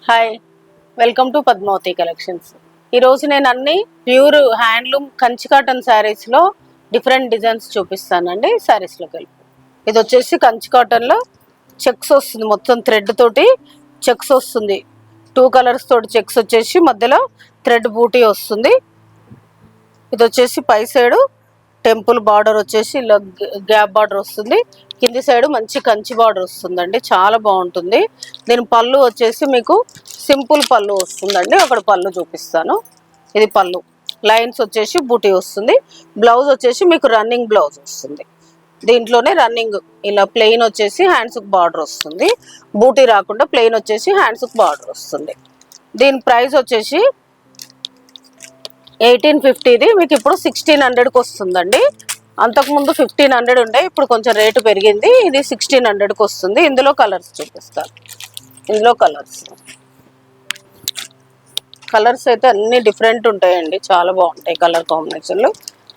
Hi, welcome to Padmavathi collections. ఈరోజు నేను అన్ని ప్యూర్ హ్యాండ్లూమ్ కంచి కాటన్ శారీస్లో డిఫరెంట్ డిజైన్స్ చూపిస్తానండి. శారీస్లోకి వెళ్ళి ఇది వచ్చేసి కంచి కాటన్లో చెక్స్ వస్తుంది, మొత్తం థ్రెడ్ తోటి చెక్స్ వస్తుంది. 2 కలర్స్ తోటి చెక్స్ వచ్చేసి మధ్యలో థ్రెడ్ బూటీ వస్తుంది. ఇది వచ్చేసి పై సైడు టెంపుల్ బార్డర్ వచ్చేసి ఇలా గ్యాప్ బార్డర్ వస్తుంది. కింది సైడ్ మంచి కంచి బార్డర్ వస్తుందండి, చాలా బాగుంటుంది. దీని పళ్ళు వచ్చేసి మీకు సింపుల్ పళ్ళు వస్తుందండి. ఒకటి పళ్ళు చూపిస్తాను. ఇది పళ్ళు, లైన్స్ వచ్చేసి బూటీ వస్తుంది. బ్లౌజ్ వచ్చేసి మీకు రన్నింగ్ బ్లౌజ్ వస్తుంది. దీంట్లోనే రన్నింగ్ ఇలా ప్లెయిన్ వచ్చేసి హ్యాండ్స్కి బార్డర్ వస్తుంది. బూటీ రాకుండా ప్లెయిన్ వచ్చేసి హ్యాండ్స్కి బార్డర్ వస్తుంది. దీని ప్రైస్ వచ్చేసి 1850. మీకు ఇప్పుడు 1600కి వస్తుందండి. అంతకుముందు 1500 ఉండే, ఇప్పుడు కొంచెం రేటు పెరిగింది. ఇది 1600కి వస్తుంది. ఇందులో కలర్స్ చూపిస్తాను. ఇందులో కలర్స్ అయితే అన్ని డిఫరెంట్ ఉంటాయండి, చాలా బాగుంటాయి కలర్ కాంబినేషన్లు.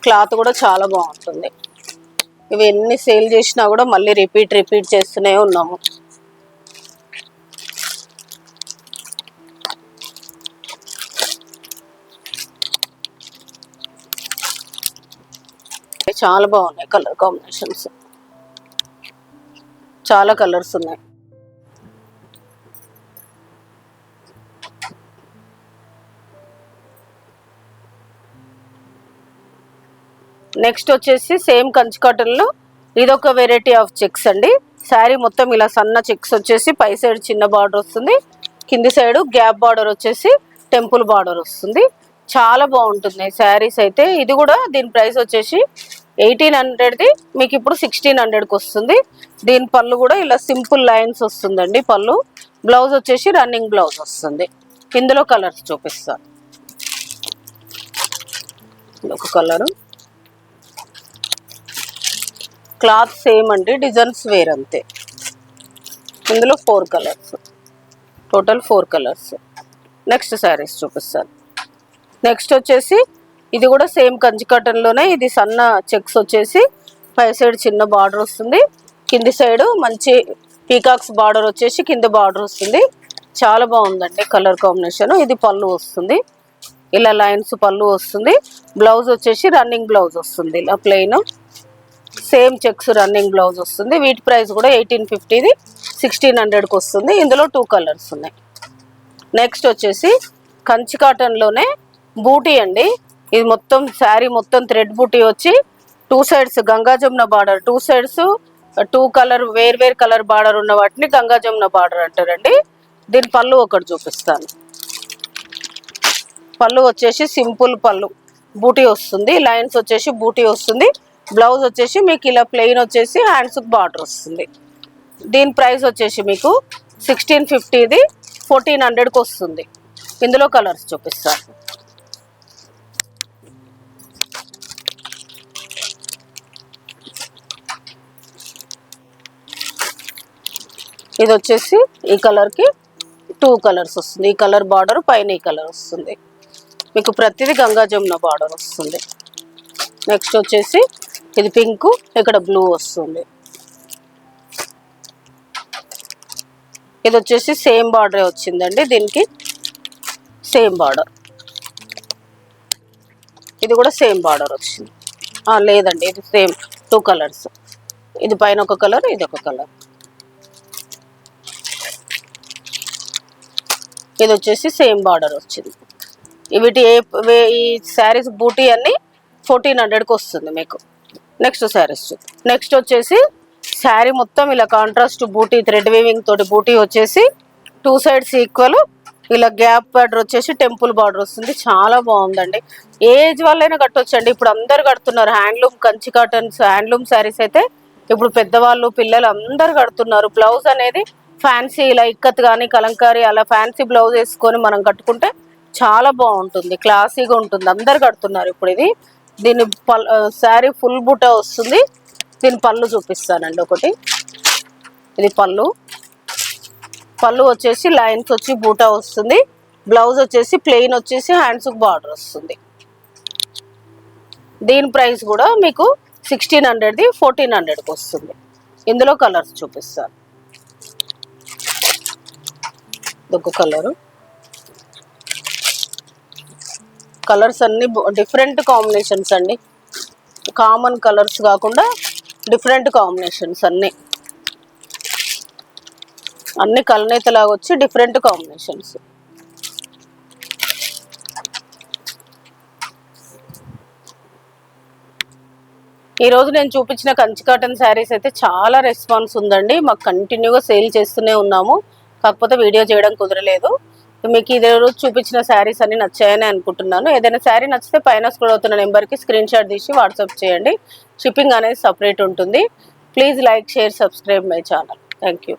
క్లాత్ కూడా చాలా బాగుంటుంది. ఇవి ఎన్ని సేల్ చేసినా కూడా మళ్ళీ రిపీట్ చేస్తూనే ఉన్నాము. చాలా బాగున్నాయి కలర్ కాంబినేషన్స్, చాలా కలర్స్ ఉన్నాయి. నెక్స్ట్ వచ్చేసి సేమ్ కంచి కాటన్లో ఇదొక వెరైటీ ఆఫ్ చెక్స్ అండి. శారీ మొత్తం ఇలా సన్న చెక్స్ వచ్చేసి పై సైడ్ చిన్న బార్డర్ వస్తుంది. కింది సైడ్ గ్యాప్ బార్డర్ వచ్చేసి టెంపుల్ బార్డర్ వస్తుంది. చాలా బాగుంటుంది శారీస్ అయితే. ఇది కూడా దీని ప్రైస్ వచ్చేసి 1800ది మీకు ఇప్పుడు 1600కి వస్తుంది. దీని పళ్ళు కూడా ఇలా సింపుల్ లైన్స్ వస్తుందండి పళ్ళు. బ్లౌజ్ వచ్చేసి రన్నింగ్ బ్లౌజ్ వస్తుంది. ఇందులో కలర్స్ చూపిస్తాను. ఒక కలరు, క్లాత్ సేమ్ అండి, డిజైన్స్ వేర్ అంతే. ఇందులో 4 colours, total 4 colours. Next saris చూపిస్తాను. నెక్స్ట్ వచ్చేసి ఇది కూడా సేమ్ కంచి కాటన్లోనే. ఇది సన్న చెక్స్ వచ్చేసి పై సైడ్ చిన్న బార్డర్ వస్తుంది. కింది సైడ్ మంచి పీకాక్స్ బార్డర్ వచ్చేసి కింద బార్డర్ వస్తుంది. చాలా బాగుందండి కలర్ కాంబినేషన్. ఇది పళ్ళు వస్తుంది, ఇలా లైన్స్ పళ్ళు వస్తుంది. బ్లౌజ్ వచ్చేసి రన్నింగ్ బ్లౌజ్ వస్తుంది, ఇలా plain same checks running blouse వస్తుంది. వీటి ప్రైస్ కూడా 1850ది 1600కి వస్తుంది. ఇందులో 2 కలర్స్ ఉన్నాయి. నెక్స్ట్ వచ్చేసి కంచి కాటన్లోనే బూటీ అండి. ఇది మొత్తం శారీ మొత్తం థ్రెడ్ బూటీ వచ్చి 2 sides Ganga Jamuna border, 2 sides 2 colour వేర్వేరు కలర్ బార్డర్ ఉన్న వాటిని గంగా జమున బార్డర్ అంటారండి. దీని పళ్ళు ఒకటి చూపిస్తాను. పళ్ళు వచ్చేసి సింపుల్ పళ్ళు, బూటీ వస్తుంది. లైన్స్ వచ్చేసి బూటీ వస్తుంది. బ్లౌజ్ వచ్చేసి మీకు ఇలా ప్లెయిన్ వచ్చేసి హ్యాండ్స్కి బార్డర్ వస్తుంది. దీని ప్రైస్ వచ్చేసి మీకు 1650ది 1400కి వస్తుంది. ఇందులో కలర్స్ చూపిస్తాను. ఇది వచ్చేసి ఈ కలర్కి 2 కలర్స్ వస్తుంది. ఈ కలర్ బార్డర్ పైన ఈ కలర్ వస్తుంది. మీకు ప్రతిదీ గంగా జమున బార్డర్ వస్తుంది. నెక్స్ట్ వచ్చేసి ఇది పింక్, ఇక్కడ బ్లూ వస్తుంది. ఇది వచ్చేసి సేమ్ బార్డరే వచ్చిందండి, దీనికి సేమ్ బార్డర్. ఇది కూడా సేమ్ బార్డర్ వచ్చింది. లేదండి, ఇది సేమ్ 2 కలర్స్. ఇది పైన ఒక కలర్, ఇది ఒక కలర్. ఇది వచ్చేసి సేమ్ బార్డర్ వచ్చింది. వీటి ఈ శారీస్ బూటీ అన్ని 1400కి వస్తుంది మీకు. నెక్స్ట్ శారీస్. నెక్స్ట్ వచ్చేసి శారీ మొత్తం ఇలా కాంట్రాస్ట్ బూటీ థ్రెడ్ వీవింగ్ తోటి బూటీ వచ్చేసి 2 సైడ్స్ ఈక్వల్ ఇలా గ్యాప్ బార్డర్ వచ్చేసి టెంపుల్ బార్డర్ వస్తుంది. చాలా బాగుందండి. ఏజ్ వాళ్ళైనా కట్టొచ్చండి. ఇప్పుడు అందరు కడుతున్నారు handloom Kanchi cottons handloom saris అయితే. ఇప్పుడు పెద్దవాళ్ళు పిల్లలు అందరు కడుతున్నారు. బ్లౌజ్ అనేది ఫ్యాన్సీ ఇలా ఇక్కత్ కానీ కలంకారీ అలా ఫ్యాన్సీ బ్లౌజ్ వేసుకొని మనం కట్టుకుంటే చాలా బాగుంటుంది, క్లాసీగా ఉంటుంది. అందరు కడుతున్నారు ఇప్పుడు ఇది. దీని శారీ ఫుల్ బూటా వస్తుంది. దీని పళ్ళు చూపిస్తానండి ఒకటి. ఇది పళ్ళు. పళ్ళు వచ్చేసి లైన్స్ వచ్చి బూటా వస్తుంది. బ్లౌజ్ వచ్చేసి ప్లెయిన్ వచ్చేసి హ్యాండ్స్కి బార్డర్ వస్తుంది. దీని ప్రైస్ కూడా మీకు 1600ది 1400కి వస్తుంది. ఇందులో కలర్స్ చూపిస్తాను. ఇదొక కలరు. కలర్స్ అన్ని డిఫరెంట్ కాంబినేషన్స్ అండి, కామన్ కలర్స్ కాకుండా డిఫరెంట్ కాంబినేషన్స్ అన్నీ కలనేతలాగా వచ్చి డిఫరెంట్ కాంబినేషన్స్. ఈరోజు నేను చూపించిన కంచి కాటన్ శారీస్ అయితే చాలా రెస్పాన్స్ ఉందండి. మాకు కంటిన్యూగా సేల్ చేస్తూనే ఉన్నాము, కాకపోతే వీడియో చేయడం కుదరలేదు. మీకు ఇదే రోజు చూపించిన శారీస్ అన్ని నచ్చాయని అనుకుంటున్నాను. ఏదైనా శారీ నచ్చితే పైన స్క్రోల్ అవుతున్న నెంబర్కి స్క్రీన్ షాట్ తీసి వాట్సాప్ చేయండి. షిప్పింగ్ అనేది సపరేట్ ఉంటుంది. Please like, share, subscribe my channel. Thank you.